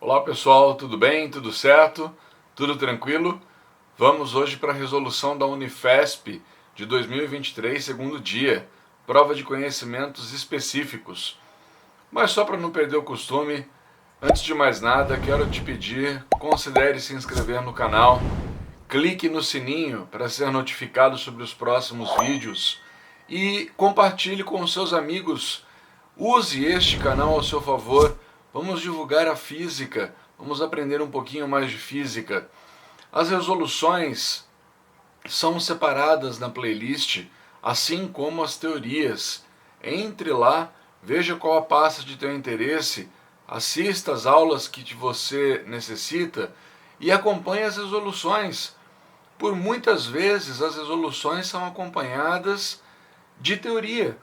Olá pessoal, tudo bem? Tudo certo? Tudo tranquilo? Vamos hoje para a resolução da Unifesp de 2023, segundo dia, prova de conhecimentos específicos. Mas só para não perder o costume, antes de mais nada, quero te pedir, considere se inscrever no canal, clique no sininho para ser notificado sobre os próximos vídeos e compartilhe com os seus amigos. Use este canal ao seu favor. Vamos divulgar a física, vamos aprender um pouquinho mais de física. As resoluções são separadas na playlist, assim como as teorias. Entre lá, veja qual a pasta de teu interesse, assista às aulas que você necessita e acompanhe as resoluções. Por muitas vezes as resoluções são acompanhadas de teoria.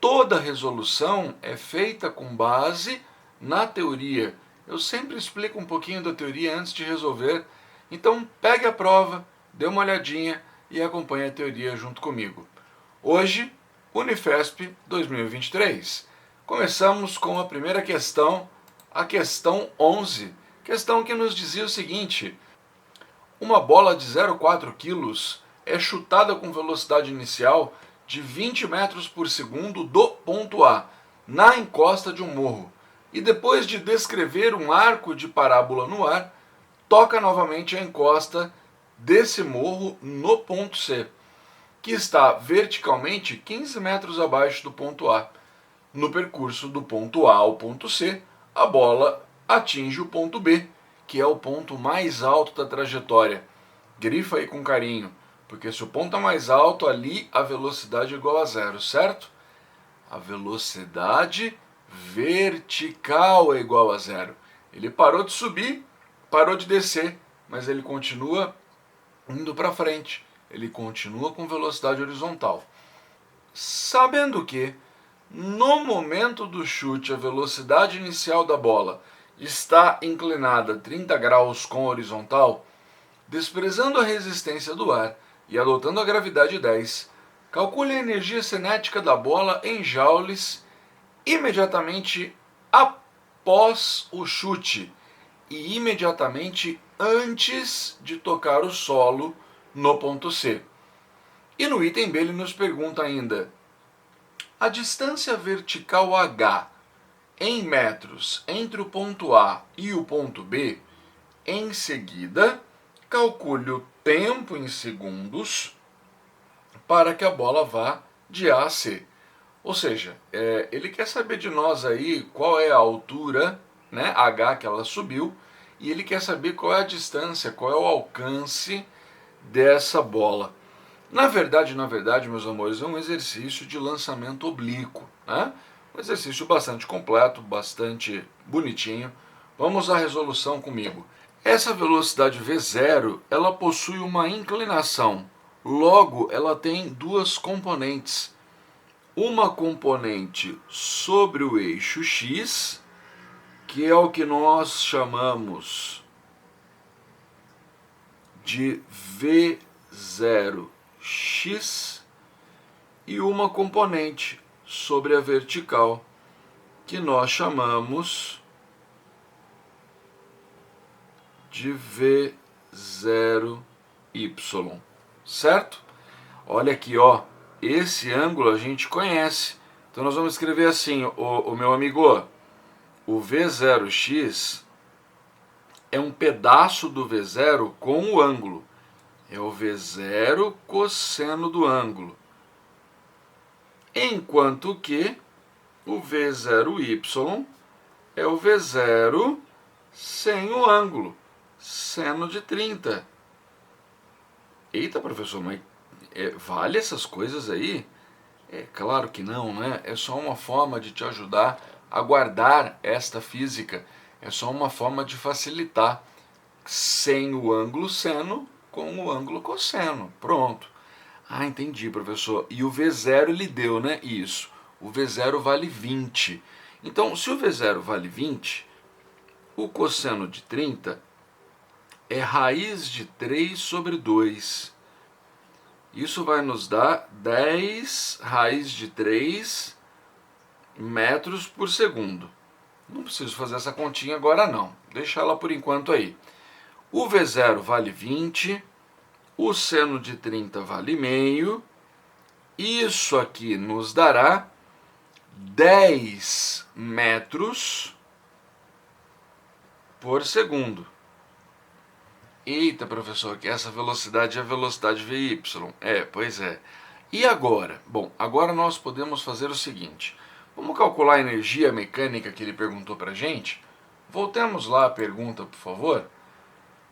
Toda resolução é feita com base na teoria. Eu sempre explico um pouquinho da teoria antes de resolver. Então pegue a prova, dê uma olhadinha e acompanhe a teoria junto comigo. Hoje, Unifesp 2023. Começamos com a primeira questão, a questão 11. Questão que nos dizia o seguinte: uma bola de 0,4 kg é chutada com velocidade inicial de 20 metros por segundo do ponto A, na encosta de um morro, e depois de descrever um arco de parábola no ar, toca novamente a encosta desse morro no ponto C, que está verticalmente 15 metros abaixo do ponto A. No percurso do ponto A ao ponto C, a bola atinge o ponto B, que é o ponto mais alto da trajetória. Grifa aí com carinho, porque se o ponto é mais alto, ali a velocidade é igual a zero, certo? A velocidade vertical é igual a zero. Ele parou de subir, parou de descer, mas ele continua indo para frente. Ele continua com velocidade horizontal. Sabendo que, no momento do chute, a velocidade inicial da bola está inclinada 30 graus com a horizontal, desprezando a resistência do ar e adotando a gravidade 10, calcule a energia cinética da bola em joules imediatamente após o chute e imediatamente antes de tocar o solo no ponto C. E no item B ele nos pergunta ainda: a distância vertical h em metros entre o ponto A e o ponto B, em seguida calcule o tempo em segundos para que a bola vá de A a C. Ou seja, ele quer saber de nós aí qual é a altura, né, H que ela subiu, e ele quer saber qual é a distância, qual é o alcance dessa bola. Na verdade, meus amores, é um exercício de lançamento oblíquo, né? Um exercício bastante completo, bastante bonitinho. Vamos à resolução comigo. Essa velocidade V0, ela possui uma inclinação. Logo, ela tem duas componentes. Uma componente sobre o eixo X, que é o que nós chamamos de V0x, e uma componente sobre a vertical, que nós chamamos de V0y, certo? Olha aqui, ó, esse ângulo a gente conhece. Então nós vamos escrever assim, o meu amigo, o V0x é um pedaço do V0 com o ângulo. É o V0 cosseno do ângulo. Enquanto que o V0y é o V0 sem o ângulo, seno de 30. Eita, professor, mas vale essas coisas aí? É claro que não, né? É só uma forma de te ajudar a guardar esta física. É só uma forma de facilitar. Sem o ângulo seno com o ângulo cosseno. Pronto. Ah, entendi, professor. E o V0 ele deu, né? Isso. O V0 vale 20. Então, se o V0 vale 20, o cosseno de 30 é raiz de 3 sobre 2. Isso vai nos dar 10 raiz de 3 metros por segundo. Não preciso fazer essa continha agora não. Deixa ela por enquanto aí. O V0 vale 20. O seno de 30 vale meio. Isso aqui nos dará 10 metros por segundo. Eita, professor, que essa velocidade é a velocidade VY. Pois é. E agora? Bom, agora nós podemos fazer o seguinte. Vamos calcular a energia mecânica que ele perguntou para a gente? Voltemos lá à pergunta, por favor.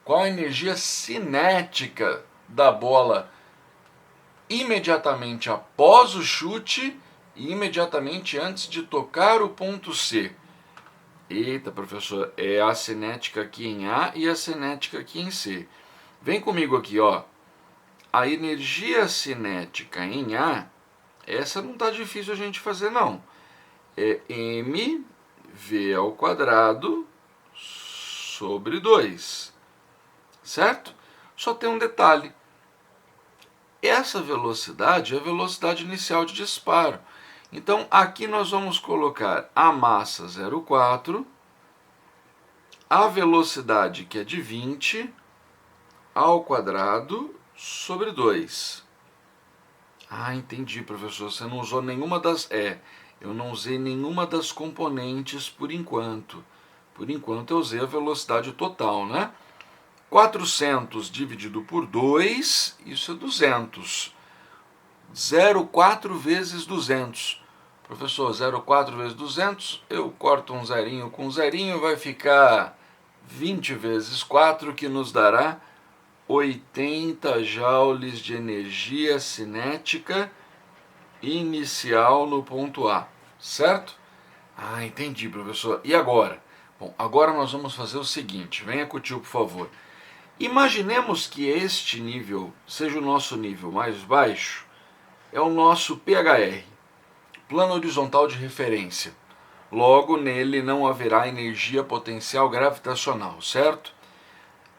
Qual a energia cinética da bola imediatamente após o chute e imediatamente antes de tocar o ponto C? Eita, professor, é a cinética aqui em A e a cinética aqui em C. Vem comigo aqui, ó. A energia cinética em A, essa não tá difícil a gente fazer, não. É mv ao quadrado sobre 2, certo? Só tem um detalhe. Essa velocidade é a velocidade inicial de disparo. Então, aqui nós vamos colocar a massa 0,4, a velocidade, que é de 20, ao quadrado sobre 2. Ah, entendi, professor. Você não usou nenhuma das... eu não usei nenhuma das componentes por enquanto. Por enquanto eu usei a velocidade total, né? 400 dividido por 2, isso é 200. 0,4 vezes 200. Professor, 0,4 vezes 200, eu corto um zerinho com um zerinho, vai ficar 20 vezes 4, que nos dará 80 joules de energia cinética inicial no ponto A, certo? Ah, entendi, professor. E agora? Bom, agora nós vamos fazer o seguinte, venha com o tio, por favor. Imaginemos que este nível seja o nosso nível mais baixo, é o nosso PHR, plano horizontal de referência. Logo, nele não haverá energia potencial gravitacional, certo?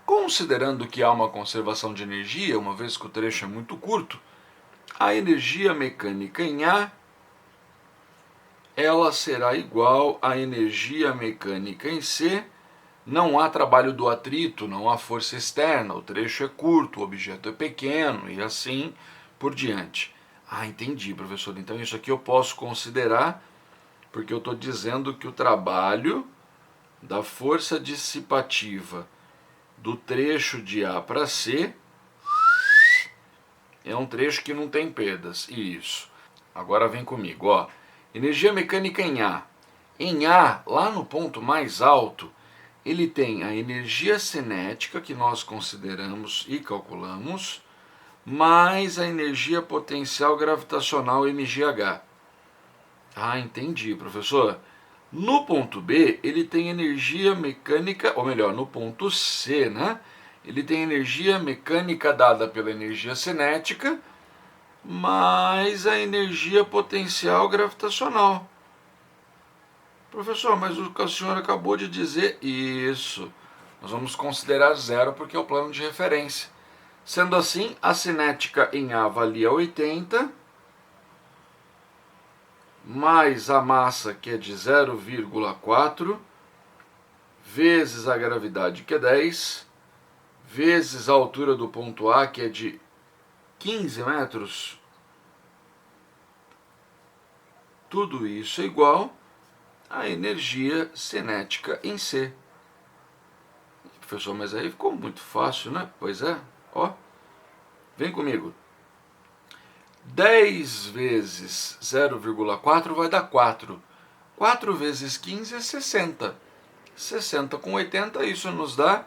Considerando que há uma conservação de energia, uma vez que o trecho é muito curto, a energia mecânica em A, ela será igual à energia mecânica em C. Não há trabalho do atrito, não há força externa, o trecho é curto, o objeto é pequeno e assim por diante. Ah, entendi, professor. Então isso aqui eu posso considerar, porque eu estou dizendo que o trabalho da força dissipativa do trecho de A para C é um trecho que não tem perdas. Isso. Agora vem comigo, ó. Energia mecânica em A. Em A, lá no ponto mais alto, ele tem a energia cinética, que nós consideramos e calculamos, mais a energia potencial gravitacional mgh. Ah, entendi, professor. No ponto B, ele tem energia mecânica, ou melhor, no ponto C, né? Ele tem energia mecânica dada pela energia cinética, mais a energia potencial gravitacional. Professor, mas o que o senhor acabou de dizer, isso, nós vamos considerar zero porque é o plano de referência. Sendo assim, a cinética em A valia 80, mais a massa, que é de 0,4, vezes a gravidade, que é 10, vezes a altura do ponto A, que é de 15 metros. Tudo isso é igual à energia cinética em C. Professor, mas aí ficou muito fácil, né? Pois é, ó. Vem comigo. 10 vezes 0,4 vai dar 4. 4 vezes 15 é 60. 60 com 80, isso nos dá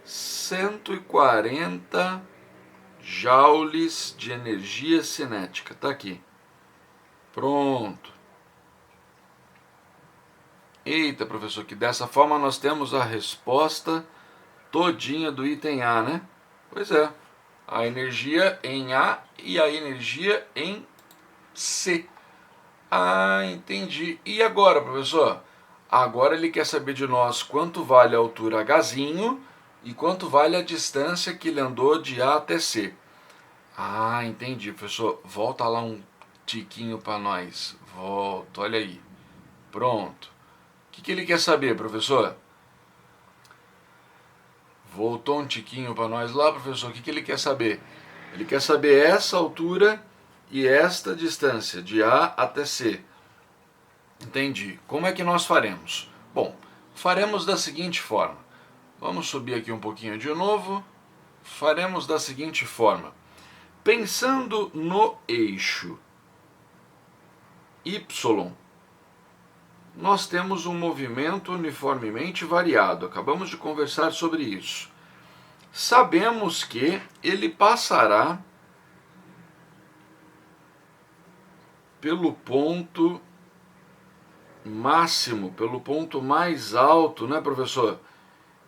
140 joules de energia cinética. Tá aqui. Pronto. Eita, professor, que dessa forma nós temos a resposta todinha do item A, né? Pois é. A energia em A e a energia em C. Ah, entendi. E agora, professor? Agora ele quer saber de nós quanto vale a altura Hzinho e quanto vale a distância que ele andou de A até C. Ah, entendi, professor. Volta lá um tiquinho para nós. Volta, olha aí. Pronto. que ele quer saber, professor? Voltou um tiquinho para nós lá, professor. O que ele quer saber? Ele quer saber essa altura e esta distância, de A até C. Entendi. Como é que nós faremos? Bom, faremos da seguinte forma. Vamos subir aqui um pouquinho de novo. Faremos da seguinte forma. Pensando no eixo Y, nós temos um movimento uniformemente variado. Acabamos de conversar sobre isso. Sabemos que ele passará pelo ponto máximo, pelo ponto mais alto, né, professor?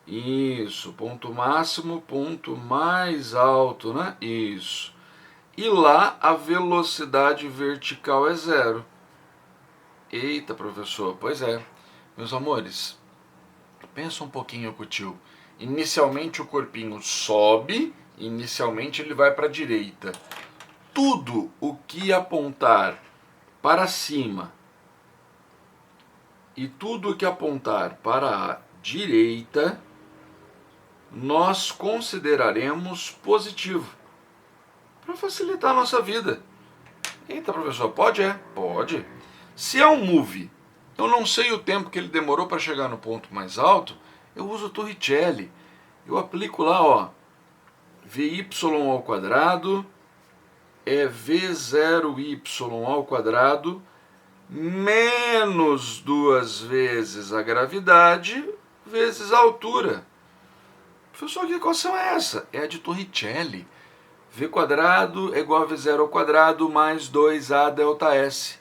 Isso, ponto máximo, ponto mais alto, né? Isso. E lá a velocidade vertical é zero. Eita, professor, pois é. Meus amores, pensa um pouquinho com o tio. Inicialmente o corpinho sobe, inicialmente ele vai para a direita. Tudo o que apontar para cima e tudo o que apontar para a direita, nós consideraremos positivo. Para facilitar a nossa vida. Eita, professor, pode? Pode. Se é um move, eu não sei o tempo que ele demorou para chegar no ponto mais alto, eu uso o Torricelli. Eu aplico lá, ó, Vy ao quadrado é V0y ao quadrado menos 2 vezes a gravidade vezes a altura. Professor, que equação é essa? É a de Torricelli. V quadrado é igual a V0 ao quadrado mais 2A delta S.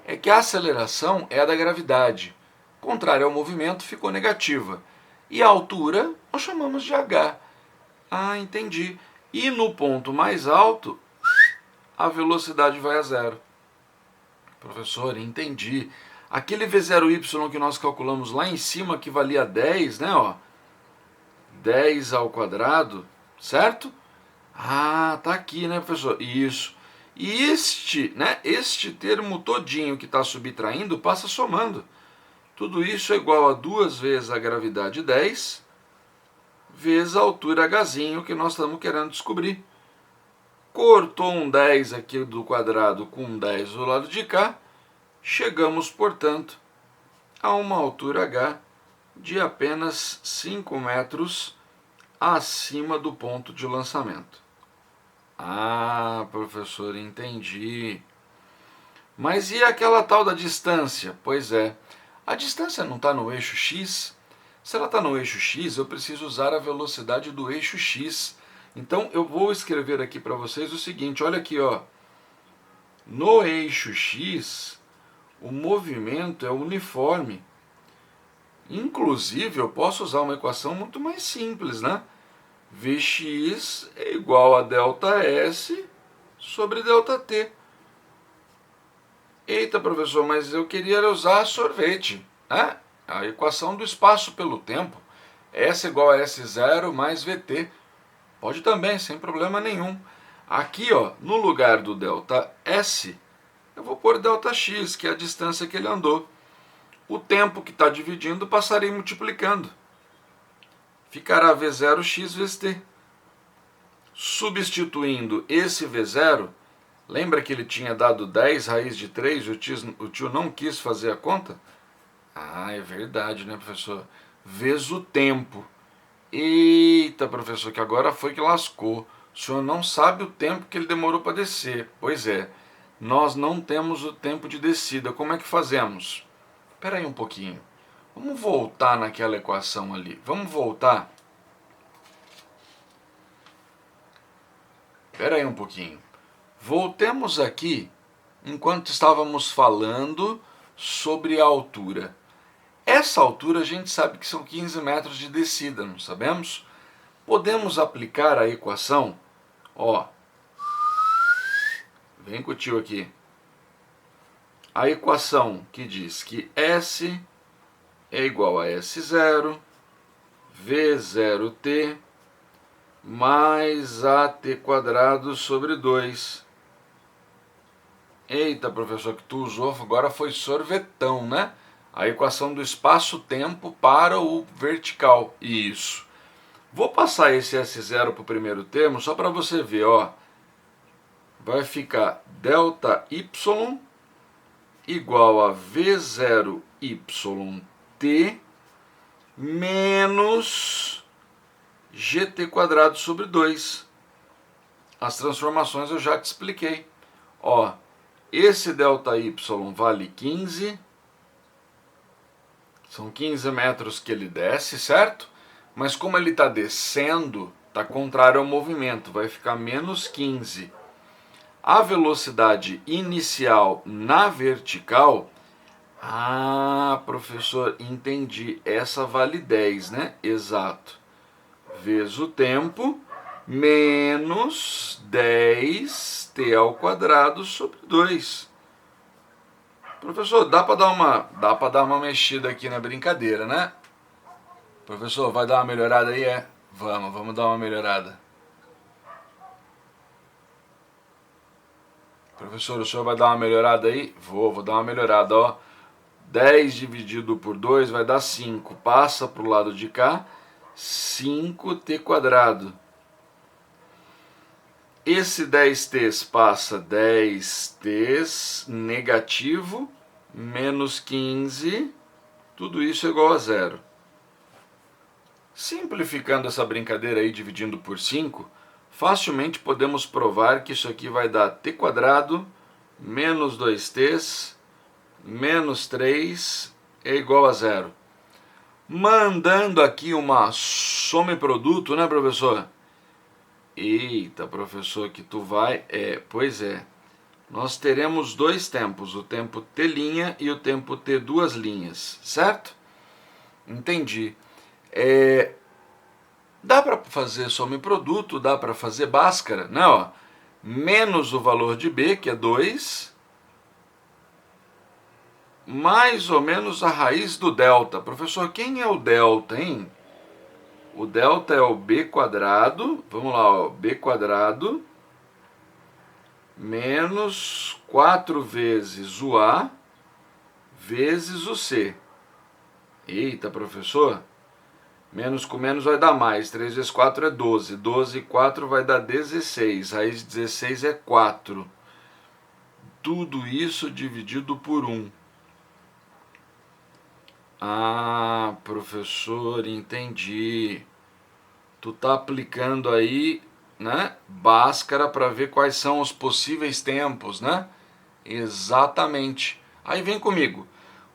É que a aceleração é a da gravidade. Contrário ao movimento, ficou negativa. E a altura nós chamamos de h. Ah, entendi. E no ponto mais alto, a velocidade vai a zero. Professor, entendi. Aquele V0y que nós calculamos lá em cima, que valia 10, né? Ó, 10 ao quadrado, certo? Ah, tá aqui, né, professor? Isso. E este termo todinho que está subtraindo passa somando. Tudo isso é igual a 2 vezes a gravidade 10 vezes a altura hzinho que nós estamos querendo descobrir. Cortou um 10 aqui do quadrado com um 10 do lado de cá. Chegamos, portanto, a uma altura h de apenas 5 metros acima do ponto de lançamento. Ah, professor, entendi. Mas e aquela tal da distância? Pois é, a distância não está no eixo x? Se ela está no eixo x, eu preciso usar a velocidade do eixo x. Então eu vou escrever aqui para vocês o seguinte, olha aqui, ó. No eixo x, o movimento é uniforme. Inclusive, eu posso usar uma equação muito mais simples, né? Vx é igual a ΔS sobre ΔT. Eita, professor, mas eu queria usar sorvete, né? A equação do espaço pelo tempo. S igual a S0 mais VT. Pode também, sem problema nenhum. Aqui, ó, no lugar do ΔS, eu vou pôr Δx, que é a distância que ele andou. O tempo que está dividindo, passarei multiplicando. Ficará V0x vezes t. Substituindo esse V0, lembra que ele tinha dado 10 raiz de 3 e o tio não quis fazer a conta? Ah, é verdade, né, professor? Vezes o tempo. Eita, professor, que agora foi que lascou. O senhor não sabe o tempo que ele demorou para descer. Pois é, nós não temos o tempo de descida. Como é que fazemos? Espera aí um pouquinho. Vamos voltar naquela equação ali. Vamos voltar. Espera aí um pouquinho. Voltemos aqui enquanto estávamos falando sobre a altura. Essa altura a gente sabe que são 15 metros de descida, não sabemos? Podemos aplicar a equação, ó. Vem com o tio aqui. A equação que diz que S é igual a S0, V0t, mais AT quadrado sobre 2. Eita, professor, que tu usou agora foi sorvetão, né? A equação do espaço-tempo para o vertical. Isso. Vou passar esse S0 para o primeiro termo só para você ver, ó. Vai ficar ΔY igual a V0YT menos GT² sobre 2. As transformações eu já te expliquei. Ó, esse ΔY vale 15. São 15 metros que ele desce, certo? Mas como ele está descendo, está contrário ao movimento, vai ficar menos 15. A velocidade inicial na vertical... Ah, professor, entendi. Essa vale 10, né? Exato. Vezes o tempo, menos 10t² sobre 2. Professor, dá para dar uma mexida aqui na brincadeira, né? Professor, vai dar uma melhorada aí? Vamos dar uma melhorada. Professor, o senhor vai dar uma melhorada aí? Vou dar uma melhorada, ó. 10 dividido por 2 vai dar 5. Passa para o lado de cá, 5t². Esse 10t passa 10t negativo, menos 15, tudo isso é igual a 0. Simplificando essa brincadeira aí, dividindo por 5, facilmente podemos provar que isso aqui vai dar t² menos 2t menos 3 é igual a 0. Mandando aqui uma soma e produto, né, professor? Eita, professor, que tu vai... pois é. Nós teremos dois tempos, o tempo t' e o tempo t2', certo? Entendi. Dá para fazer soma e produto, dá para fazer Bhaskara, né? Ó, menos o valor de b, que é 2, mais ou menos a raiz do delta. Professor, quem é o delta, hein? O delta é o b², vamos lá, ó, b² menos 4 vezes o a vezes o c. Eita, professor, menos com menos vai dar mais, 3 vezes 4 é 12, 12 e 4 vai dar 16, raiz de 16 é 4. Tudo isso dividido por 1. Ah, professor, entendi. Tu tá aplicando aí, né, Bhaskara para ver quais são os possíveis tempos, né? Exatamente. Aí vem comigo.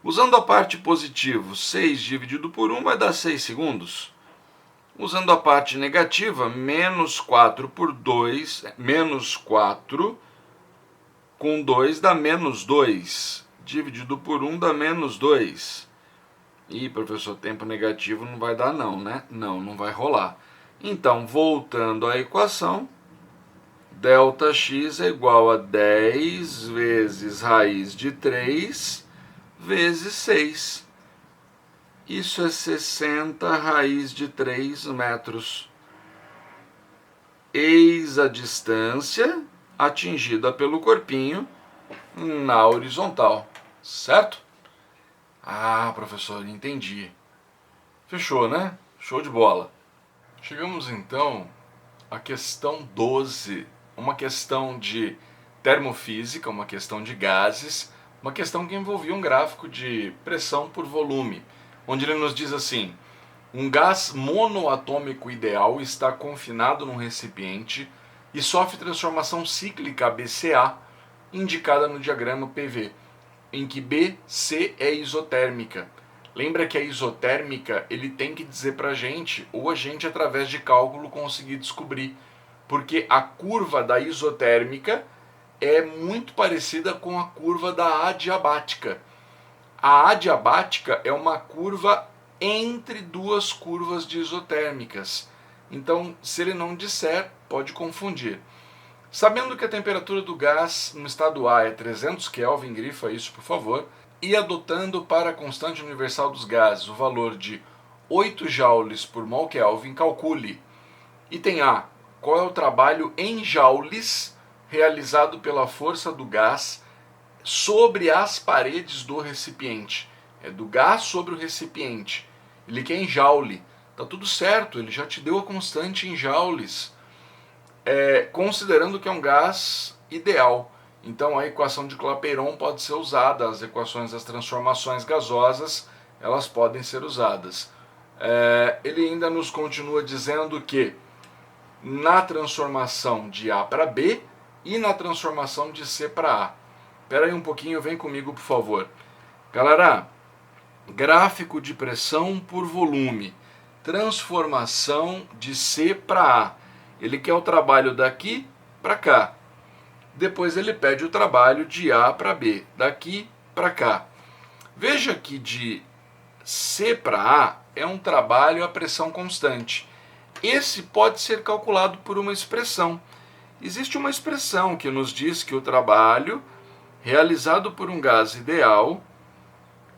Usando a parte positiva, 6 dividido por 1 vai dar 6 segundos. Usando a parte negativa, menos 4 por 2, menos 4 com 2 dá menos 2. Dividido por 1 dá menos 2. Ih, professor, tempo negativo não vai dar não, né? Não vai rolar. Então, voltando à equação, ΔX é igual a 10 vezes raiz de 3 vezes 6. Isso é 60 raiz de 3 metros. Eis a distância atingida pelo corpinho na horizontal, certo? Ah, professor, entendi. Fechou, né? Show de bola. Chegamos então à questão 12, uma questão de termofísica, uma questão de gases, uma questão que envolvia um gráfico de pressão por volume, onde ele nos diz assim: um gás monoatômico ideal está confinado num recipiente e sofre transformação cíclica BCA, indicada no diagrama PV, em que BC é isotérmica. Lembra que a isotérmica ele tem que dizer pra gente, ou a gente através de cálculo conseguir descobrir, porque a curva da isotérmica é muito parecida com a curva da adiabática. A adiabática é uma curva entre duas curvas de isotérmicas. Então, se ele não disser, pode confundir. Sabendo que a temperatura do gás no estado A é 300 Kelvin, grifa isso por favor, e adotando para a constante universal dos gases o valor de 8 joules por mol Kelvin, calcule. Item A. Qual é o trabalho em joules realizado pela força do gás sobre as paredes do recipiente? é do gás sobre o recipiente. Ele quer em joule. Tá tudo certo, ele já te deu a constante em joules, considerando que é um gás ideal. Então a equação de Clapeyron pode ser usada, as equações das transformações gasosas, elas podem ser usadas. Ele ainda nos continua dizendo que na transformação de A para B e na transformação de C para A. Espera aí um pouquinho, vem comigo por favor. Galera, gráfico de pressão por volume, transformação de C para A. Ele quer o trabalho daqui para cá. Depois ele pede o trabalho de A para B, daqui para cá. Veja que de C para A é um trabalho a pressão constante. Esse pode ser calculado por uma expressão. Existe uma expressão que nos diz que o trabalho realizado por um gás ideal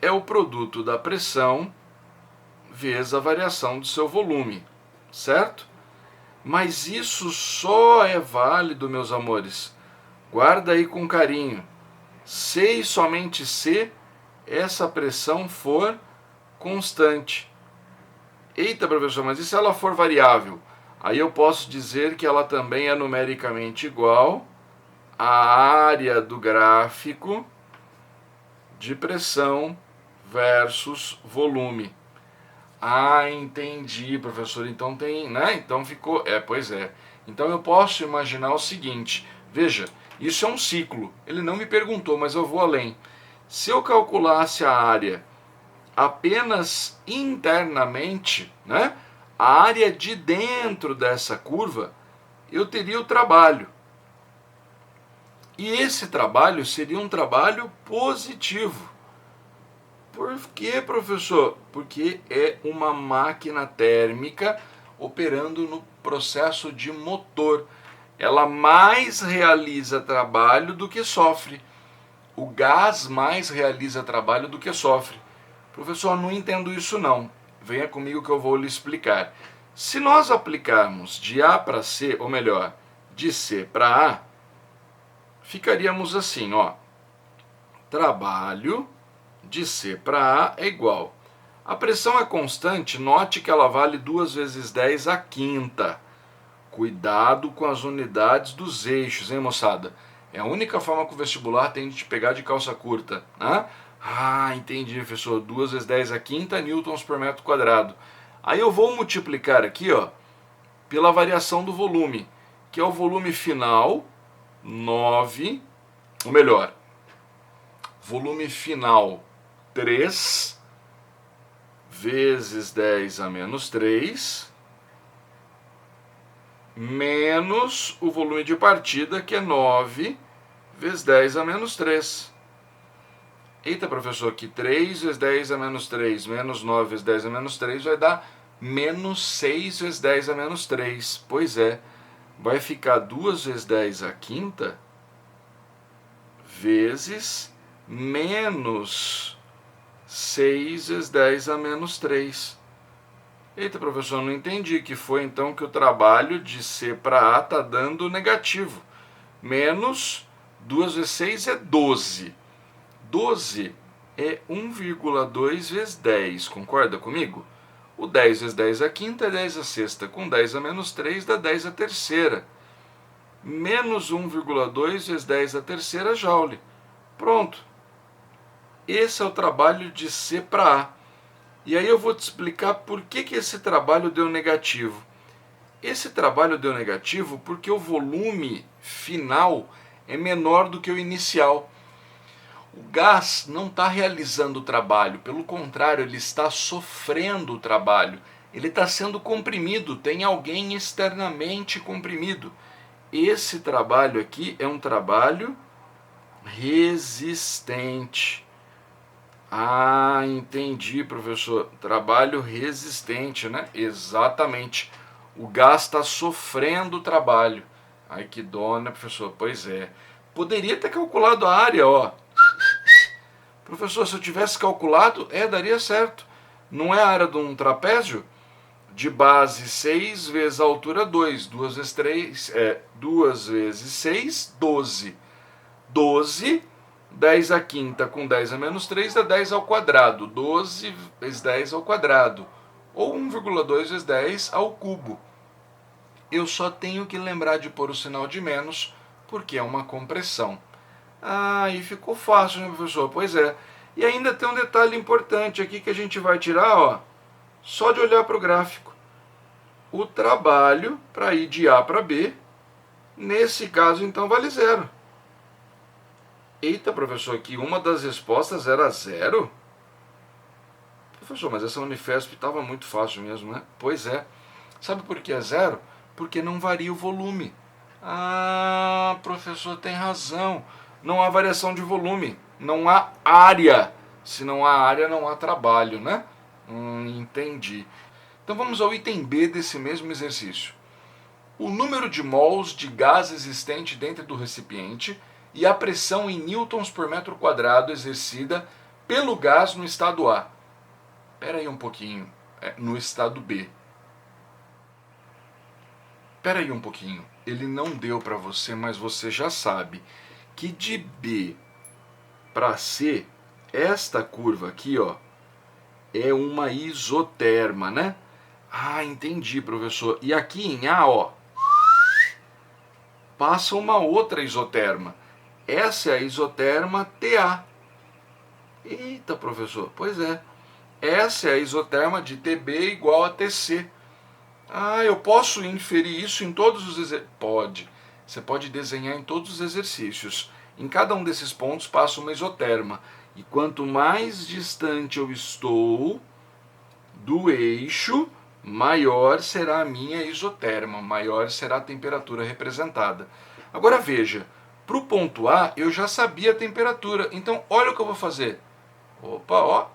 é o produto da pressão vezes a variação do seu volume, certo? Mas isso só é válido, meus amores. Guarda aí com carinho. Se e somente se essa pressão for constante. Eita, professor, mas e se ela for variável? Aí eu posso dizer que ela também é numericamente igual à área do gráfico de pressão versus volume. Ah, entendi, professor. Então tem, né? Então ficou, pois é. Então eu posso imaginar o seguinte, veja, isso é um ciclo. Ele não me perguntou, mas eu vou além. Se eu calculasse a área apenas internamente, né? A área de dentro dessa curva, eu teria o trabalho. E esse trabalho seria um trabalho positivo. Por quê, professor? Porque é uma máquina térmica operando no processo de motor. Ela mais realiza trabalho do que sofre. O gás mais realiza trabalho do que sofre. Professor, não entendo isso não. Venha comigo que eu vou lhe explicar. Se nós aplicarmos de A para C, ou melhor, de C para A, ficaríamos assim, ó. Trabalho de C para A é igual. A pressão é constante, note que ela vale 2 vezes 10 à quinta. Cuidado com as unidades dos eixos, hein, moçada? É a única forma que o vestibular tem de te pegar de calça curta, né? Ah, entendi, professor. 2 vezes 10 à quinta newtons por metro quadrado. Aí eu vou multiplicar aqui, ó, pela variação do volume, que é o volume final, 9, ou melhor, volume final 3 vezes 10 a menos 3, menos o volume de partida, que é 9 vezes 10 a menos 3. Eita, professor, que 3 vezes 10 a menos 3 menos 9 vezes 10 a menos 3 vai dar menos 6 vezes 10 a menos 3. Pois é, vai ficar 2 vezes 10 a quinta vezes menos 6 vezes 10 a menos 3. Eita, professor, não entendi, que foi então que o trabalho de C para A está dando negativo. Menos 2 vezes 6 é 12. 12 é 1,2 vezes 10, concorda comigo? O 10 vezes 10 à quinta é 10 à sexta, com 10 a menos 3 dá 10 à terceira. Menos 1,2 vezes 10 à terceira joule. Pronto. Esse é o trabalho de C para A. E aí eu vou te explicar por que esse trabalho deu negativo. Esse trabalho deu negativo porque o volume final é menor do que o inicial. O gás não está realizando o trabalho, pelo contrário, ele está sofrendo o trabalho. Ele está sendo comprimido, tem alguém externamente comprimido. Esse trabalho aqui é um trabalho resistente. Ah, entendi, professor. Trabalho resistente, né? Exatamente. O gás está sofrendo o trabalho. Ai, que dó, né, professor? Pois é. Poderia ter calculado a área, ó. Professor, se eu tivesse calculado, daria certo. Não é a área de um trapézio? De base 6 vezes a altura 2. 2 vezes 3, 2 vezes 6, 12. 12 10 à quinta com 10 a menos 3 dá 10 ao quadrado. 12 vezes 10 ao quadrado. Ou 1,2 vezes 10 ao cubo. Eu só tenho que lembrar de pôr o sinal de menos, porque é uma compressão. Ah, e ficou fácil, né, professor? Pois é. E ainda tem um detalhe importante aqui que a gente vai tirar, ó, só de olhar para o gráfico. O trabalho para ir de A para B, nesse caso, então, vale zero. Eita, professor, aqui uma das respostas era zero? Professor, mas essa Unifesp estava muito fácil mesmo, né? Pois é. Sabe por que é zero? Porque não varia o volume. Ah, professor, tem razão. Não há variação de volume. Não há área. Se não há área, não há trabalho, né? Entendi. Então vamos ao item B desse mesmo exercício. O número de mols de gás existente dentro do recipiente e a pressão em newtons por metro quadrado exercida pelo gás no estado A. Espera aí um pouquinho. No estado B. Espera aí um pouquinho. Ele não deu para você, mas você já sabe que de B para C, esta curva aqui, ó, é uma isoterma, né? Ah, entendi, professor. E aqui em A, ó, passa uma outra isoterma. Essa é a isoterma TA. Eita, professor, pois é. Essa é a isoterma de TB igual a TC. Ah, eu posso inferir isso em todos os exercícios? Pode. Você pode desenhar em todos os exercícios. Em cada um desses pontos passa uma isoterma. E quanto mais distante eu estou do eixo, maior será a minha isoterma, maior será a temperatura representada. Agora veja, para o ponto A eu já sabia a temperatura, então olha o que eu vou fazer. Opa, ó,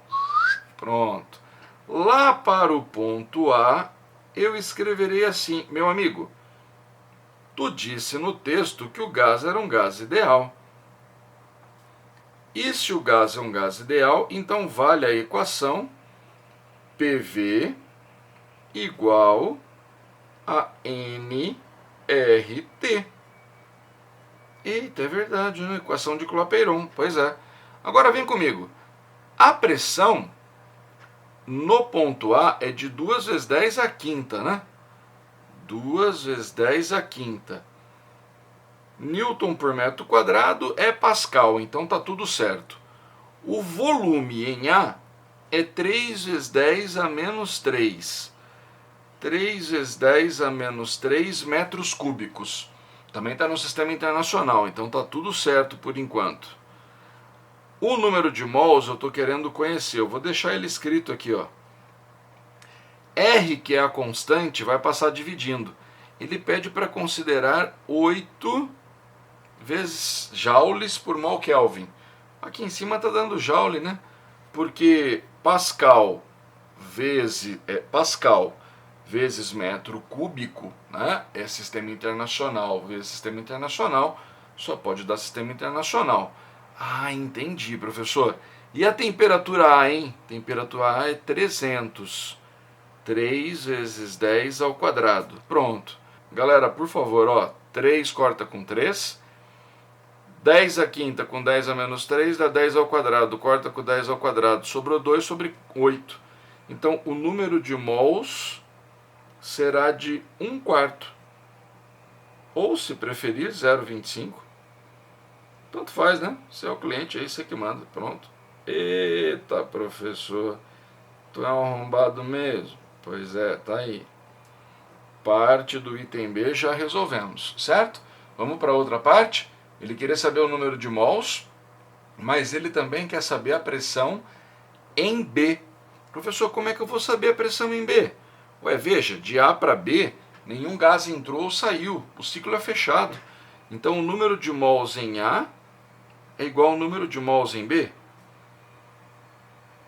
pronto. Lá para o ponto A eu escreverei assim, meu amigo, tu disse no texto que o gás era um gás ideal. E se o gás é um gás ideal, então vale a equação PV igual a nRT. Eita, é verdade, né? Equação de Clapeyron, pois é. Agora vem comigo. A pressão no ponto A é de 2 vezes 10 à quinta, né? 2 vezes 10 à quinta. Newton por metro quadrado é Pascal, então tá tudo certo. O volume em A é 3 vezes 10 a menos 3. 3 vezes 10 a menos 3 metros cúbicos. Também está no sistema internacional, então tá tudo certo por enquanto. O número de mols eu estou querendo conhecer, eu vou deixar ele escrito aqui, ó. R, que é a constante, vai passar dividindo. Ele pede para considerar 8 vezes joules por mol Kelvin. Aqui em cima está dando joule, né? Porque Pascal vezes metro cúbico, né? É sistema internacional vezes sistema internacional, só pode dar sistema internacional. Ah, entendi, professor. E a temperatura A, hein? Temperatura A é 300. 3 vezes 10 ao quadrado. Pronto. Galera, por favor, ó, 3 corta com 3. 10 à quinta com 10 a menos 3 dá 10 ao quadrado. Corta com 10 ao quadrado. Sobrou 2 sobre 8. Então, o número de mols será de 1/4. Ou, se preferir, 0,25. Tanto faz, né? Você é o cliente, aí você que manda. Pronto. Eita, professor. Tu é um arrombado mesmo? Pois é, tá aí. Parte do item B já resolvemos, certo? Vamos para outra parte? Ele queria saber o número de mols, mas ele também quer saber a pressão em B. Professor, como é que eu vou saber a pressão em B? Ué, veja, de A para B, nenhum gás entrou ou saiu, o ciclo é fechado. Então o número de mols em A é igual ao número de mols em B?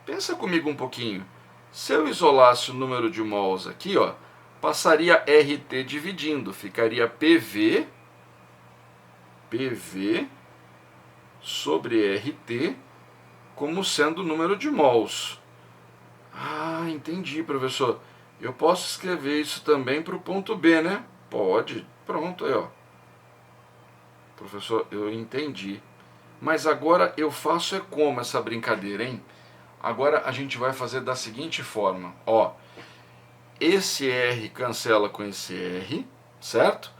Pensa comigo um pouquinho. Se eu isolasse o número de mols aqui, ó, passaria RT dividindo, ficaria PV sobre RT como sendo o número de mols. Ah, entendi, professor. Eu posso escrever isso também para o ponto B, né? Pode. Pronto, aí, ó. Professor, eu entendi. Mas agora eu faço é como essa brincadeira, hein? Agora a gente vai fazer da seguinte forma, ó. Esse R cancela com esse R, certo?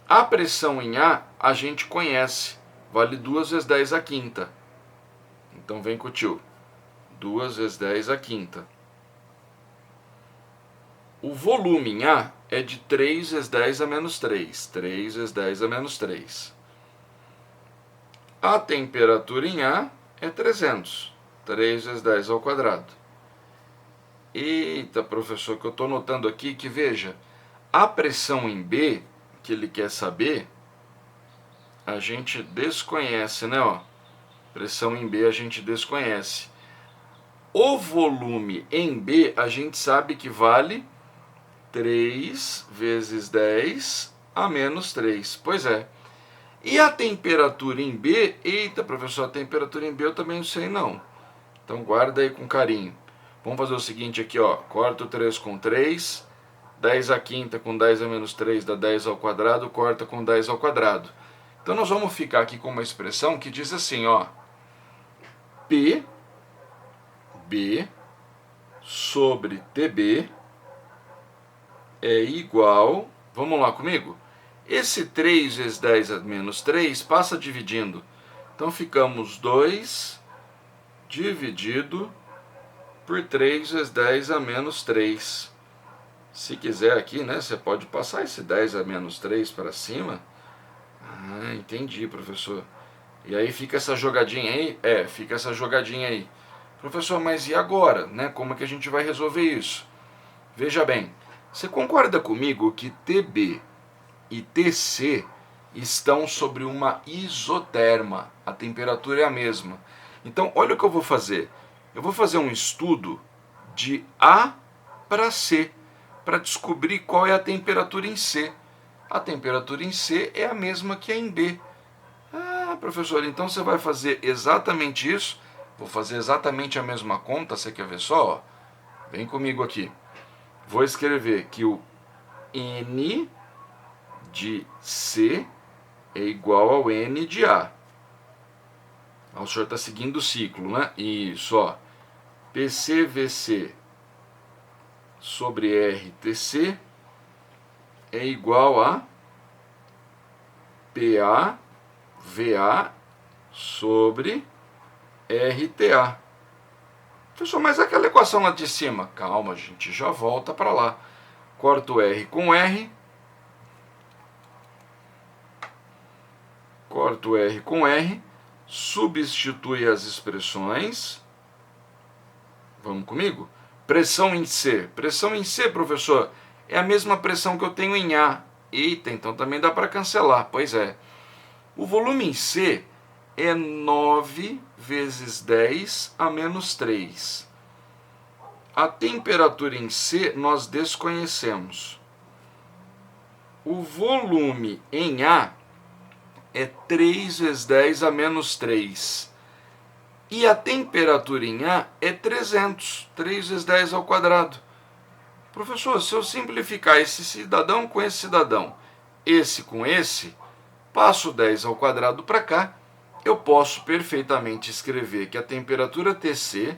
A pressão em A gente conhece, vale 2 vezes 10 a quinta. Então vem com o tio, 2 vezes 10 a quinta. O volume em A é de 3 vezes 10 a menos 3. 3 vezes 10 a menos 3. A temperatura em A é 300. 3 vezes 10 ao quadrado. Eita, professor, que eu estou notando aqui que, veja, a pressão em B, que ele quer saber, a gente desconhece, né? Ó, pressão em B a gente desconhece. O volume em B a gente sabe que vale 3 vezes 10 a menos 3. Pois é. E a temperatura em B? Eita, professor, a temperatura em B eu também não sei não. Então guarda aí com carinho. Vamos fazer o seguinte aqui, ó. Corta o 3 com 3. 10 a quinta com 10 a menos 3 dá 10 ao quadrado. Corta com 10 ao quadrado. Então nós vamos ficar aqui com uma expressão que diz assim, ó. P, B, sobre TB é igual... Vamos lá comigo? Esse 3 vezes 10 a menos 3 passa dividindo. Então ficamos 2 dividido por 3 vezes 10 a menos 3. Se quiser aqui, né, você pode passar esse 10 a menos 3 para cima. Ah, entendi, professor. E aí fica essa jogadinha aí? É, fica essa jogadinha aí. Professor, mas e agora, né? Como é que a gente vai resolver isso? Veja bem, você concorda comigo que TB e TC estão sobre uma isoterma? A temperatura é a mesma. Então, olha o que eu vou fazer. Eu vou fazer um estudo de A para C, para descobrir qual é a temperatura em C. A temperatura em C é a mesma que a em B. Ah, professor, então você vai fazer exatamente isso? Vou fazer exatamente a mesma conta, você quer ver só? Vem comigo aqui. Vou escrever que o N de C é igual ao N de A. O senhor está seguindo o ciclo, né? Isso, ó. PCVC sobre RTC é igual a PAVA sobre RTA. Professor, mas aquela equação lá de cima? Calma, a gente já volta para lá. Corto R com R. Corto R com R. Substitui as expressões. Vamos comigo? Pressão em C. Pressão em C, professor, é a mesma pressão que eu tenho em A. Eita, então também dá para cancelar. Pois é. O volume em C é 9 vezes 10 a menos 3. A temperatura em C nós desconhecemos. O volume em A é 3 vezes 10 a menos 3. E a temperatura em A é 300. 3 vezes 10 ao quadrado. Professor, se eu simplificar esse cidadão com esse cidadão, esse com esse, passo 10 ao quadrado para cá, eu posso perfeitamente escrever que a temperatura TC,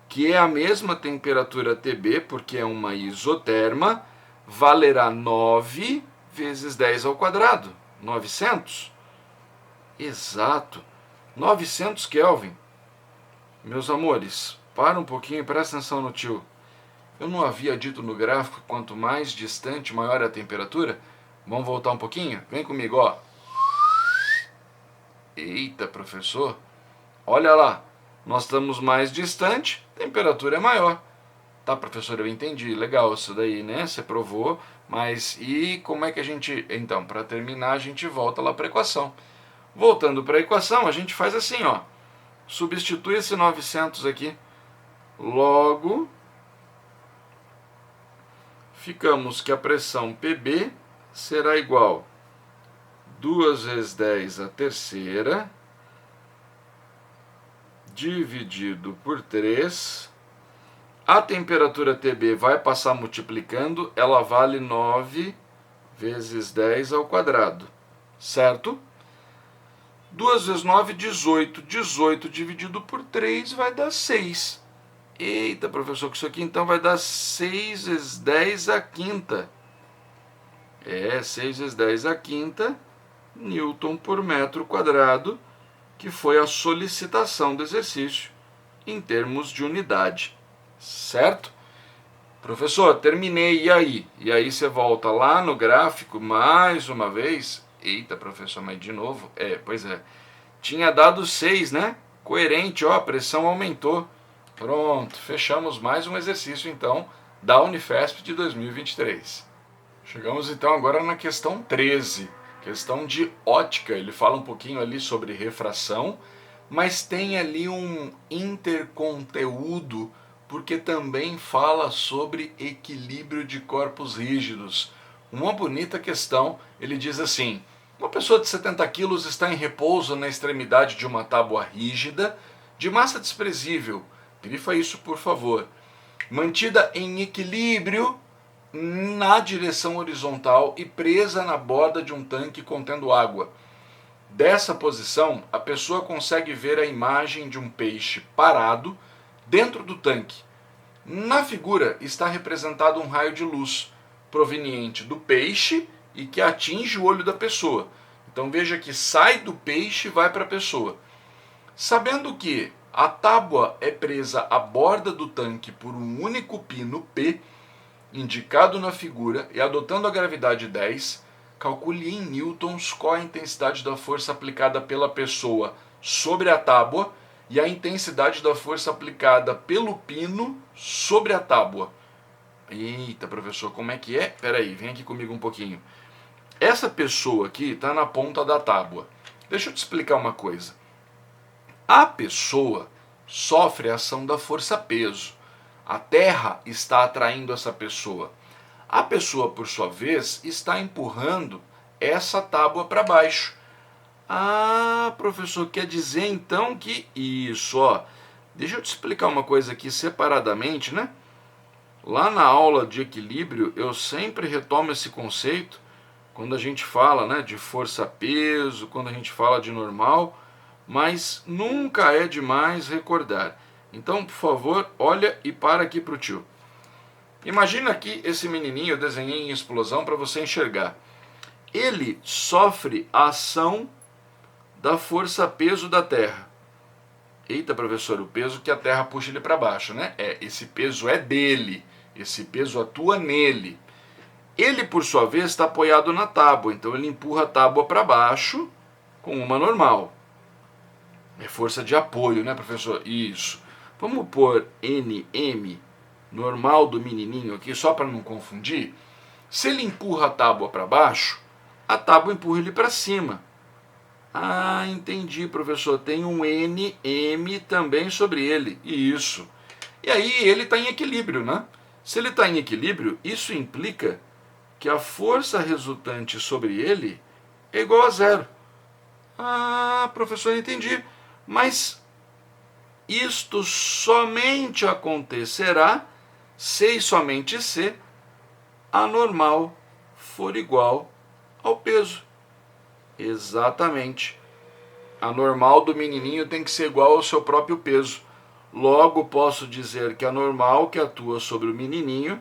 que é a mesma temperatura TB, porque é uma isoterma, valerá 9 vezes 10 ao quadrado. 900? Exato. 900 Kelvin. Meus amores, para um pouquinho e presta atenção no tio. Eu não havia dito no gráfico que quanto mais distante, maior é a temperatura? Vamos voltar um pouquinho? Vem comigo, ó. Eita, professor. Olha lá. Nós estamos mais distante, a temperatura é maior. Tá, professor, eu entendi. Legal isso daí, né? Você provou. Mas e como é que a gente... Então, para terminar, a gente volta lá para a equação. Voltando para a equação, a gente faz assim, ó. Substitui esse 900 aqui. Logo, ficamos que a pressão PB será igual a 2 vezes 10 a terceira, dividido por 3. A temperatura TB vai passar multiplicando, ela vale 9 vezes 10 ao quadrado, certo? 2 vezes 9, 18. 18 dividido por 3 vai dar 6. Eita, professor, que isso aqui então vai dar 6 vezes 10 à quinta. 6 vezes 10 à quinta, Newton por metro quadrado, que foi a solicitação do exercício em termos de unidade. Certo? Professor, terminei, e aí? E aí você volta lá no gráfico, mais uma vez. Eita, professor, mas de novo? Pois é. Tinha dado 6, né? Coerente, ó, a pressão aumentou. Pronto, fechamos mais um exercício, então, da Unifesp de 2023. Chegamos, então, agora na questão 13. Questão de ótica. Ele fala um pouquinho ali sobre refração, mas tem ali um interconteúdo, porque também fala sobre equilíbrio de corpos rígidos. Uma bonita questão, ele diz assim: uma pessoa de 70 quilos está em repouso na extremidade de uma tábua rígida, de massa desprezível, grifa isso por favor, mantida em equilíbrio na direção horizontal e presa na borda de um tanque contendo água. Dessa posição, a pessoa consegue ver a imagem de um peixe parado dentro do tanque. Na figura está representado um raio de luz proveniente do peixe e que atinge o olho da pessoa. Então veja que sai do peixe e vai para a pessoa. Sabendo que a tábua é presa à borda do tanque por um único pino P, indicado na figura, e adotando a gravidade 10, calcule em newtons qual a intensidade da força aplicada pela pessoa sobre a tábua e a intensidade da força aplicada pelo pino sobre a tábua. Eita, professor, como é que é? Peraí, vem aqui comigo um pouquinho. Essa pessoa aqui está na ponta da tábua. Deixa eu te explicar uma coisa. A pessoa sofre a ação da força-peso. A Terra está atraindo essa pessoa. A pessoa, por sua vez, está empurrando essa tábua para baixo. Ah, professor, quer dizer então que isso, ó. Deixa eu te explicar uma coisa aqui separadamente, né? Lá na aula de equilíbrio, eu sempre retomo esse conceito quando a gente fala, né, de força-peso, quando a gente fala de normal, mas nunca é demais recordar. Então, por favor, olha e para aqui para o tio. Imagina aqui esse menininho, eu desenhei em explosão para você enxergar. Ele sofre a ação da força-peso da Terra. Eita, professor, o peso que a Terra puxa ele para baixo, né? Esse peso é dele, esse peso atua nele. Ele, por sua vez, está apoiado na tábua, então ele empurra a tábua para baixo com uma normal. É força de apoio, né, professor? Isso. Vamos pôr NM, normal do menininho aqui, só para não confundir. Se ele empurra a tábua para baixo, a tábua empurra ele para cima. Ah, entendi, professor. Tem um NM também sobre ele. Isso. E aí ele está em equilíbrio, né? Se ele está em equilíbrio, isso implica que a força resultante sobre ele é igual a zero. Ah, professor, entendi. Mas isto somente acontecerá se e somente se a normal for igual ao peso. Exatamente. A normal do menininho tem que ser igual ao seu próprio peso. Logo, posso dizer que a normal que atua sobre o menininho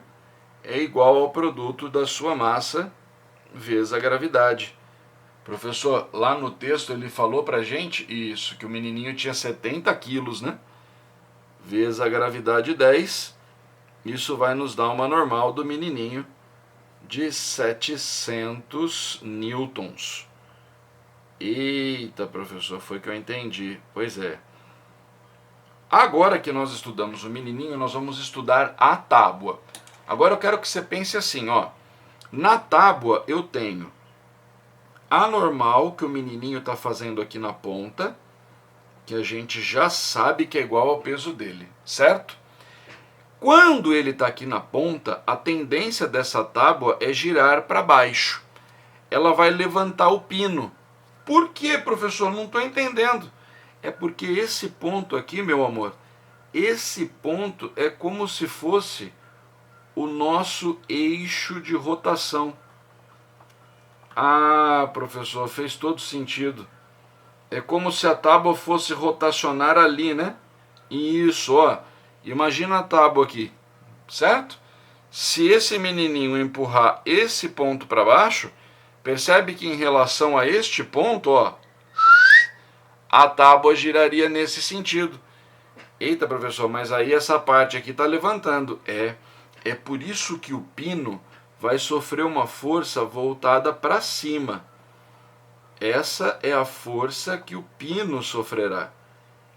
é igual ao produto da sua massa vezes a gravidade. Professor, lá no texto ele falou pra gente isso, que o menininho tinha 70 quilos, né? Vezes a gravidade 10, isso vai nos dar uma normal do menininho de 700 newtons. Eita, professor, foi que eu entendi. Pois é. Agora que nós estudamos o menininho, nós vamos estudar a tábua. Agora eu quero que você pense assim, ó. Na tábua eu tenho a normal que o menininho está fazendo aqui na ponta, que a gente já sabe que é igual ao peso dele, certo? Quando ele está aqui na ponta, a tendência dessa tábua é girar para baixo. Ela vai levantar o pino. Por quê, professor? Não estou entendendo. É porque esse ponto aqui, meu amor, esse ponto é como se fosse o nosso eixo de rotação. Ah, professor, fez todo sentido. É como se a tábua fosse rotacionar ali, né? Isso, ó. Imagina a tábua aqui, certo? Se esse menininho empurrar esse ponto para baixo, percebe que em relação a este ponto, ó, a tábua giraria nesse sentido. Eita, professor, mas aí essa parte aqui está levantando. É por isso que o pino vai sofrer uma força voltada para cima. Essa é a força que o pino sofrerá.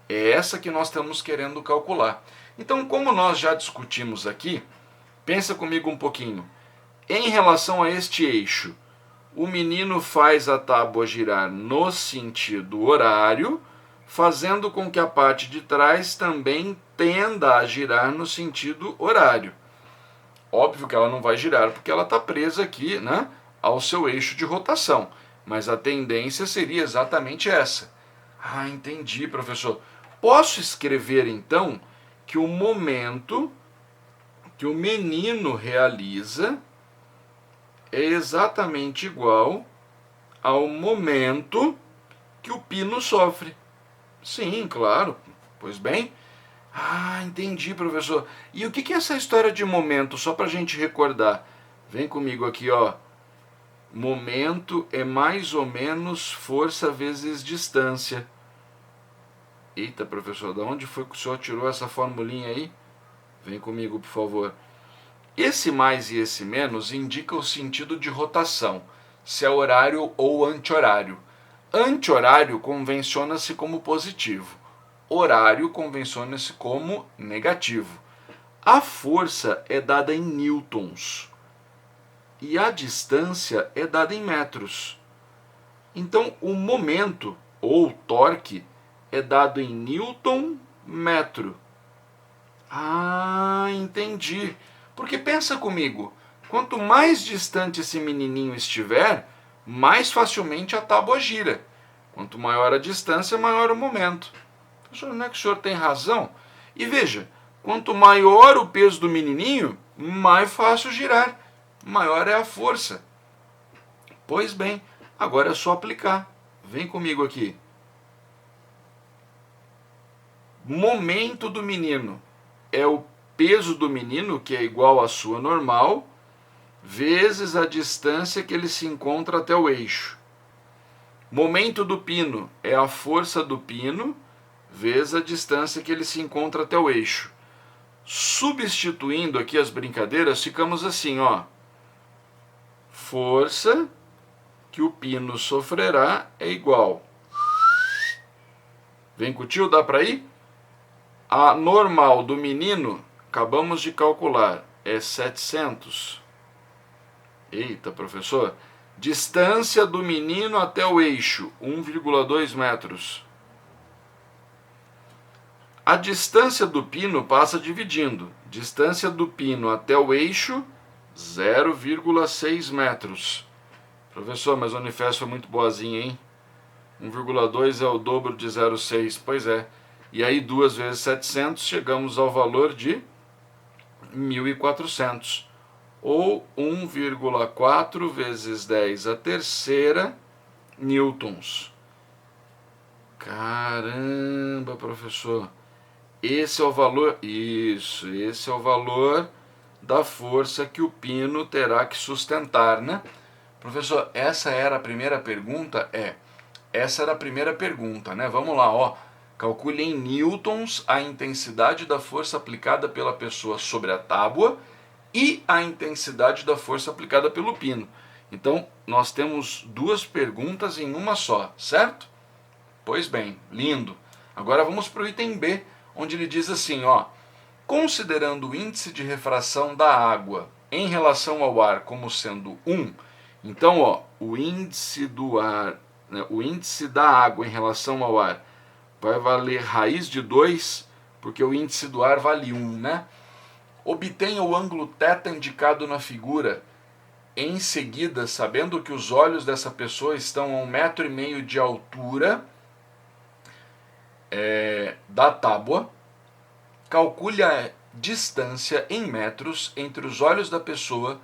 É essa que nós estamos querendo calcular. Então, como nós já discutimos aqui, pensa comigo um pouquinho. Em relação a este eixo, o menino faz a tábua girar no sentido horário, fazendo com que a parte de trás também tenda a girar no sentido horário. Óbvio que ela não vai girar porque ela está presa aqui, né, ao seu eixo de rotação, mas a tendência seria exatamente essa. Ah, entendi, professor. Posso escrever então que o momento que o menino realiza é exatamente igual ao momento que o pino sofre. Sim, claro. Pois bem. Ah, entendi, professor. E o que é essa história de momento? Só para a gente recordar. Vem comigo aqui, ó. Momento é mais ou menos força vezes distância. Eita, professor, de onde foi que o senhor tirou essa formulinha aí? Vem comigo, por favor. Esse mais e esse menos indica o sentido de rotação, se é horário ou anti-horário. Anti-horário convenciona-se como positivo, horário convenciona-se como negativo. A força é dada em newtons e a distância é dada em metros. Então, o momento ou torque é dado em newton metro. Ah, entendi. Porque pensa comigo, quanto mais distante esse menininho estiver, mais facilmente a tábua gira. Quanto maior a distância, maior o momento. Professor, não é que o senhor tem razão? E veja, quanto maior o peso do menininho, mais fácil girar. Maior é a força. Pois bem, agora é só aplicar. Vem comigo aqui. Momento do menino é o peso do menino, que é igual à sua normal, vezes a distância que ele se encontra até o eixo. Momento do pino é a força do pino, vezes a distância que ele se encontra até o eixo. Substituindo aqui as brincadeiras, ficamos assim, ó. Força que o pino sofrerá é igual. Vem com o tio, dá para ir? A normal do menino, acabamos de calcular, é 700. Eita, professor. Distância do menino até o eixo, 1,2 metros. A distância do pino passa dividindo. Distância do pino até o eixo, 0,6 metros. Professor, mas o Unifesp foi muito boazinha, hein? 1,2 é o dobro de 0,6. Pois é. E aí, 2 vezes 700, chegamos ao valor de 1.400. Ou 1,4 vezes 10 a terceira newtons. Caramba, professor. Esse é o valor, isso, esse é o valor da força que o pino terá que sustentar, né? Professor, essa era a primeira pergunta? Essa era a primeira pergunta, né? Vamos lá, ó. Calcule em newtons a intensidade da força aplicada pela pessoa sobre a tábua e a intensidade da força aplicada pelo pino. Então, nós temos duas perguntas em uma só, certo? Pois bem, lindo. Agora vamos para o item B, onde ele diz assim, ó, considerando o índice de refração da água em relação ao ar como sendo 1, então, ó, o índice do ar, né, o índice da água em relação ao ar vai valer raiz de 2, porque o índice do ar vale 1, né? Obtenha o ângulo θ indicado na figura. Em seguida, sabendo que os olhos dessa pessoa estão a 1,5 m de altura da tábua, calcule a distância em metros entre os olhos da pessoa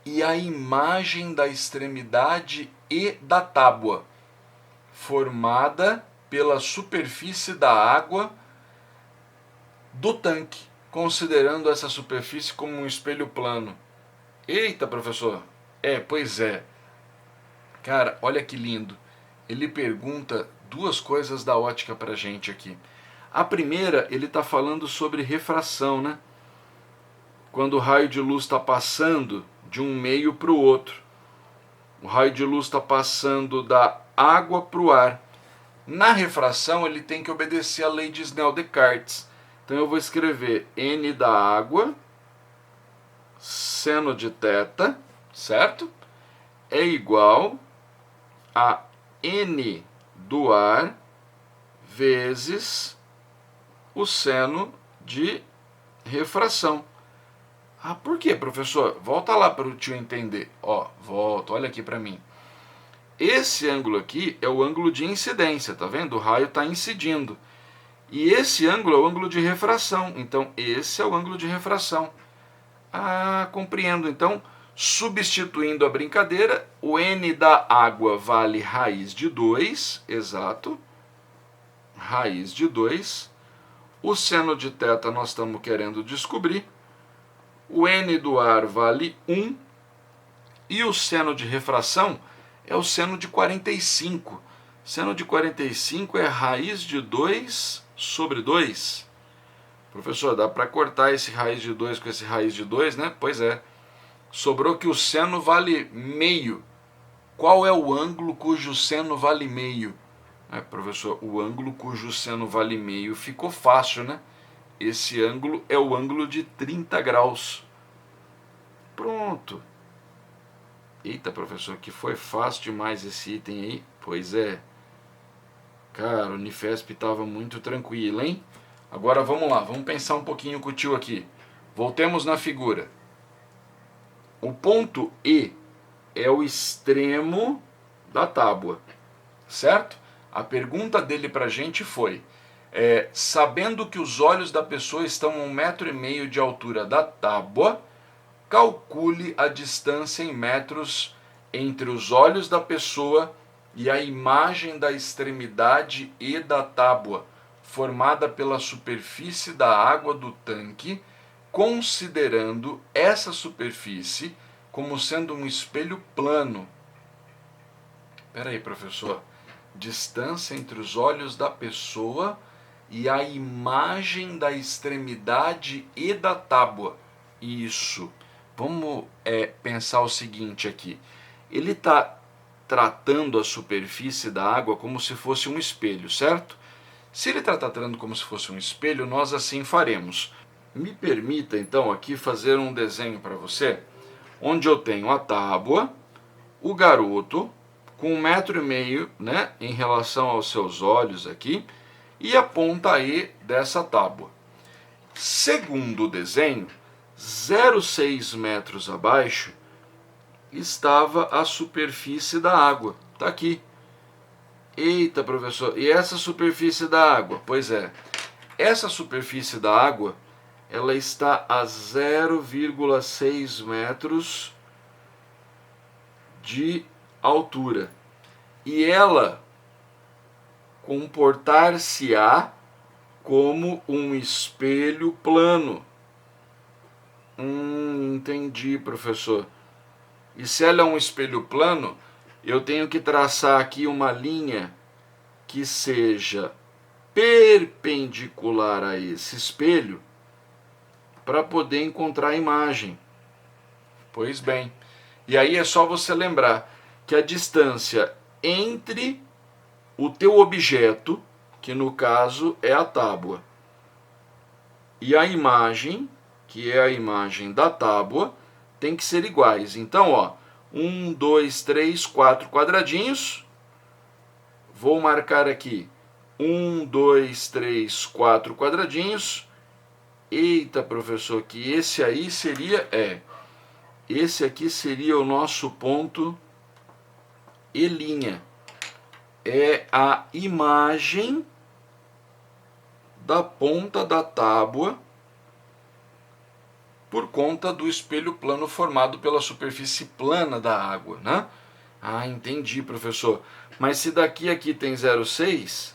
e a imagem da extremidade e da tábua. formada pela superfície da água do tanque, considerando essa superfície como um espelho plano. Eita, professor! Pois é. Cara, olha que lindo. Ele pergunta duas coisas da ótica pra gente aqui. A primeira, ele está falando sobre refração, né? Quando o raio de luz está passando de um meio para o outro. O raio de luz está passando da água para o ar. Na refração, ele tem que obedecer à lei de Snell-Descartes. Então eu vou escrever N da água, seno de θ, certo? É igual a N do ar vezes o seno de refração. Ah, por quê, professor? Volta lá para o tio entender. Volta, olha aqui para mim. Esse ângulo aqui é o ângulo de incidência, tá vendo? O raio está incidindo. E esse ângulo é o ângulo de refração. Então, esse é o ângulo de refração. Ah, compreendo. Então, substituindo a brincadeira, o N da água vale raiz de 2, exato. Raiz de 2. O seno de θ nós estamos querendo descobrir. O N do ar vale 1. E o seno de refração é o seno de 45. Seno de 45 é raiz de 2 sobre 2. Professor, dá para cortar esse raiz de 2 com esse raiz de 2, né? Pois é. Sobrou que o seno vale meio. Qual é o ângulo cujo seno vale meio? Professor, o ângulo cujo seno vale meio ficou fácil, né? Esse ângulo é o ângulo de 30 graus. Pronto. Eita, professor, que foi fácil demais esse item aí. Pois é. Cara, o Unifesp estava muito tranquilo, hein? Agora vamos lá, vamos pensar um pouquinho com o tio aqui. Voltemos na figura. O ponto E é o extremo da tábua, certo? A pergunta dele pra gente foi, sabendo que os olhos da pessoa estão a 1,5 m de altura da tábua, calcule a distância em metros entre os olhos da pessoa e a imagem da extremidade E da tábua, formada pela superfície da água do tanque, considerando essa superfície como sendo um espelho plano. Espera aí, professor. Distância entre os olhos da pessoa e a imagem da extremidade E da tábua. Isso. Vamos pensar o seguinte aqui. Ele está tratando a superfície da água como se fosse um espelho, certo? Se ele está tratando como se fosse um espelho, nós assim faremos. Me permita então aqui fazer um desenho para você, onde eu tenho a tábua, o garoto, com 1,5 m, né, em relação aos seus olhos aqui, e a ponta E dessa tábua. Segundo o desenho, 0,6 metros abaixo estava a superfície da água. Está aqui. Eita, professor, e essa superfície da água? Pois é, essa superfície da água, ela está a 0,6 metros de altura. E ela comportar-se-á como um espelho plano. Entendi, professor. E se ela é um espelho plano, eu tenho que traçar aqui uma linha que seja perpendicular a esse espelho para poder encontrar a imagem. Pois bem. E aí é só você lembrar que a distância entre o teu objeto, que no caso é a tábua, e a imagem, que é a imagem da tábua, tem que ser iguais. Então, 1, 2, 3, 4 quadradinhos. Vou marcar aqui 1, 2, 3, 4 quadradinhos. Eita, professor, que esse aí seria... esse aqui seria o nosso ponto E'. É a imagem da ponta da tábua por conta do espelho plano formado pela superfície plana da água, né? Ah, entendi, professor. Mas se daqui a aqui tem 0,6,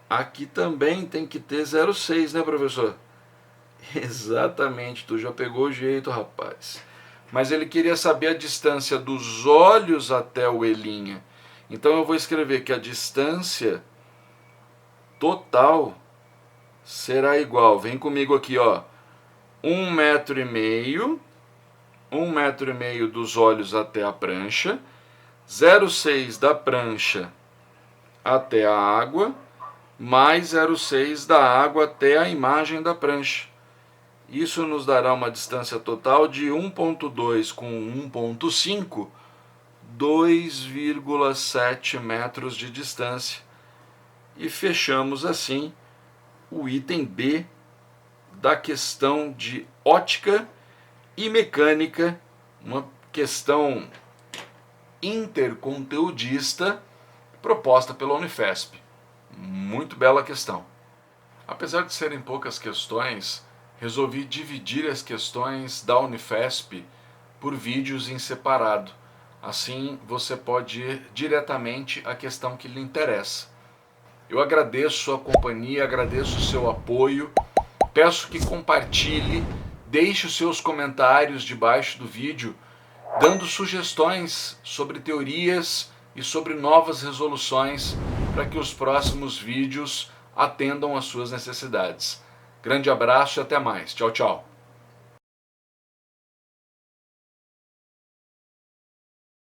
aqui também tem que ter 0,6, né, professor? Exatamente, tu já pegou o jeito, rapaz. Mas ele queria saber a distância dos olhos até o Elinha. Então eu vou escrever que a distância total será igual, vem comigo aqui, ó, 1,5 m dos olhos até a prancha, 0,6 da prancha até a água, mais 0,6 da água até a imagem da prancha. Isso nos dará uma distância total de 1,2 com 1,5, 2,7 metros de distância. E fechamos assim o item B da questão de ótica e mecânica, uma questão interconteudista proposta pela Unifesp. Muito bela questão. Apesar de serem poucas questões, resolvi dividir as questões da Unifesp por vídeos em separado. Assim você pode ir diretamente à questão que lhe interessa. Eu agradeço sua companhia, agradeço o seu apoio, peço que compartilhe, deixe os seus comentários debaixo do vídeo, dando sugestões sobre teorias e sobre novas resoluções para que os próximos vídeos atendam às suas necessidades. Grande abraço e até mais. Tchau, tchau.